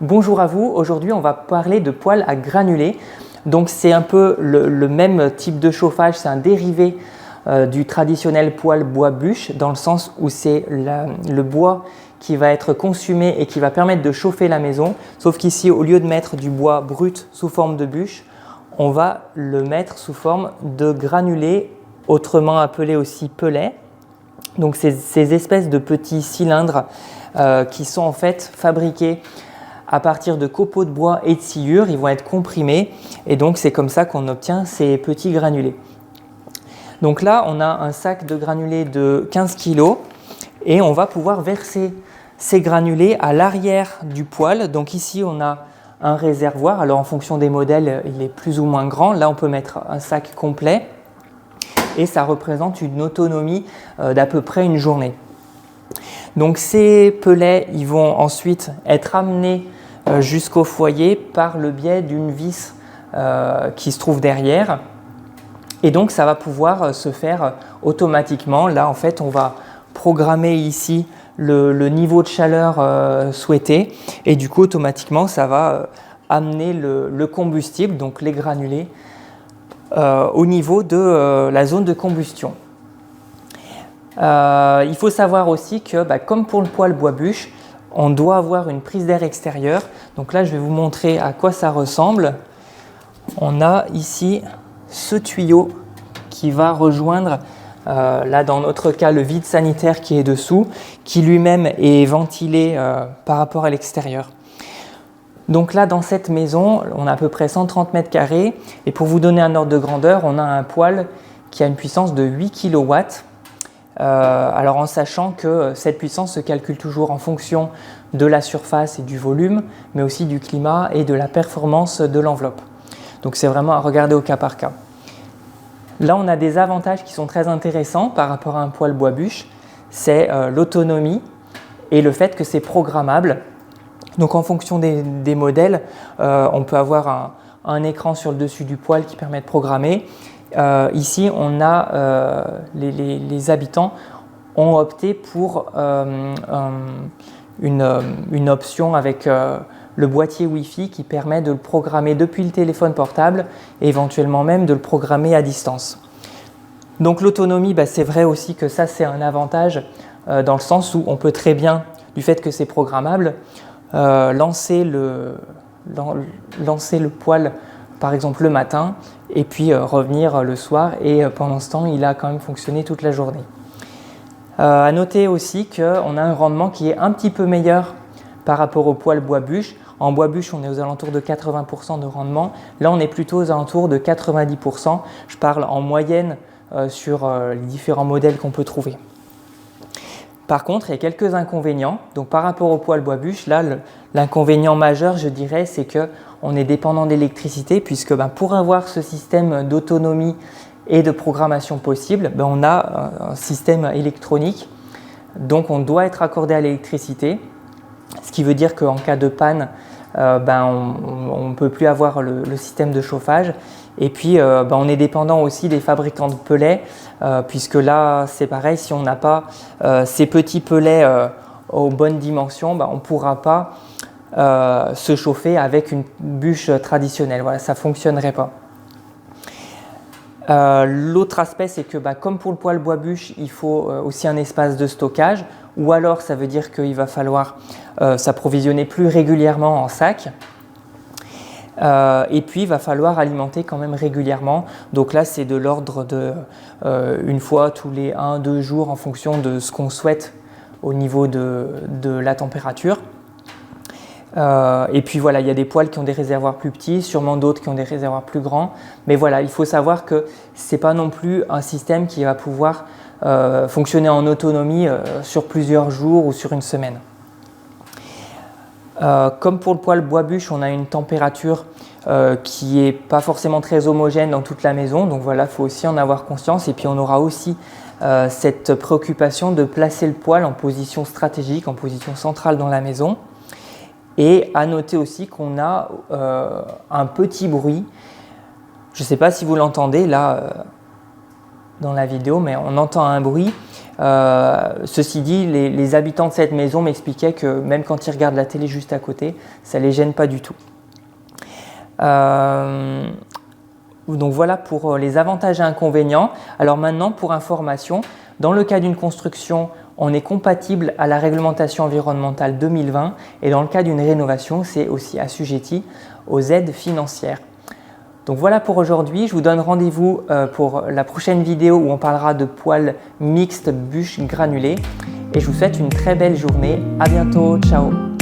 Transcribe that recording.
Bonjour à vous, aujourd'hui on va parler de poêle à granulés. Donc c'est un peu le même type de chauffage, c'est un dérivé du traditionnel poêle bois bûche dans le sens où c'est le bois qui va être consumé et qui va permettre de chauffer la maison. Sauf qu'ici au lieu de mettre du bois brut sous forme de bûche, on va le mettre sous forme de granulés, autrement appelés aussi pellets. Donc ces espèces de petits cylindres qui sont en fait fabriqués à partir de copeaux de bois et de sciure, ils vont être comprimés et donc c'est comme ça qu'on obtient ces petits granulés. Donc là, on a un sac de granulés de 15 kg et on va pouvoir verser ces granulés à l'arrière du poêle. Donc ici, on a un réservoir. Alors en fonction des modèles, il est plus ou moins grand. Là, on peut mettre un sac complet et ça représente une autonomie d'à peu près une journée. Donc ces pellets, ils vont ensuite être amenés jusqu'au foyer par le biais d'une vis qui se trouve derrière. Et donc ça va pouvoir se faire automatiquement. Là en fait on va programmer ici le niveau de chaleur souhaité et du coup automatiquement ça va amener le combustible, donc les granulés, au niveau de la zone de combustion. Il faut savoir aussi que comme pour le poêle bois bûche, on doit avoir une prise d'air extérieure. Donc là je vais vous montrer à quoi ça ressemble. On a ici ce tuyau qui va rejoindre, là dans notre cas, le vide sanitaire qui est dessous, qui lui-même est ventilé par rapport à l'extérieur. Donc là, dans cette maison, on a à peu près 130 mètres carrés. Et pour vous donner un ordre de grandeur, on a un poêle qui a une puissance de 8 kW. Alors en sachant que cette puissance se calcule toujours en fonction de la surface et du volume, mais aussi du climat et de la performance de l'enveloppe. Donc c'est vraiment à regarder au cas par cas. Là, on a des avantages qui sont très intéressants par rapport à un poêle bois bûche. C'est l'autonomie et le fait que c'est programmable. Donc en fonction des modèles, on peut avoir un écran sur le dessus du poêle qui permet de programmer. Ici, on a les habitants ont opté pour une option avec le boîtier Wi-Fi qui permet de le programmer depuis le téléphone portable et éventuellement même de le programmer à distance. Donc l'autonomie, c'est vrai aussi que ça c'est un avantage dans le sens où on peut très bien, du fait que c'est programmable, lancer le poêle par exemple le matin et puis revenir le soir et pendant ce temps il a quand même fonctionné toute la journée. À noter aussi qu'on a un rendement qui est un petit peu meilleur par rapport au poêle bois bûche. En bois bûche, on est aux alentours de 80% de rendement. Là, on est plutôt aux alentours de 90%. Je parle en moyenne sur les différents modèles qu'on peut trouver. Par contre, il y a quelques inconvénients. Donc, par rapport au poêle bois bûche, là, l'inconvénient majeur, je dirais, c'est qu'on est dépendant d'électricité puisque pour avoir ce système d'autonomie et de programmation possible, on a un système électronique. Donc, on doit être accordé à l'électricité. Ce qui veut dire qu'en cas de panne, on ne peut plus avoir le système de chauffage. Et puis, on est dépendant aussi des fabricants de pellets, puisque là, c'est pareil, si on n'a pas ces petits pellets aux bonnes dimensions, on ne pourra pas se chauffer avec une bûche traditionnelle. Voilà, ça ne fonctionnerait pas. L'autre aspect, c'est que comme pour le poêle bois bûche, il faut aussi un espace de stockage, ou alors ça veut dire qu'il va falloir s'approvisionner plus régulièrement en sac. Et puis il va falloir alimenter quand même régulièrement. Donc là, c'est de l'ordre de une fois tous les 1-2 jours en fonction de ce qu'on souhaite au niveau de la température. Et puis voilà, il y a des poêles qui ont des réservoirs plus petits, sûrement d'autres qui ont des réservoirs plus grands. Mais voilà, il faut savoir que ce n'est pas non plus un système qui va pouvoir fonctionner en autonomie sur plusieurs jours ou sur une semaine. Comme pour le poêle bois bûche, on a une température qui n'est pas forcément très homogène dans toute la maison. Donc voilà, il faut aussi en avoir conscience. Et puis on aura aussi cette préoccupation de placer le poêle en position stratégique, en position centrale dans la maison. Et à noter aussi qu'on a un petit bruit. Je ne sais pas si vous l'entendez là dans la vidéo, mais on entend un bruit. Ceci dit, les habitants de cette maison m'expliquaient que même quand ils regardent la télé juste à côté, ça ne les gêne pas du tout. Donc voilà pour les avantages et inconvénients. Alors maintenant, pour information, dans le cas d'une construction, on est compatible à la réglementation environnementale 2020 et dans le cas d'une rénovation, c'est aussi assujetti aux aides financières. Donc voilà pour aujourd'hui, je vous donne rendez-vous pour la prochaine vidéo où on parlera de poêles mixtes bûches granulées et je vous souhaite une très belle journée. À bientôt, ciao.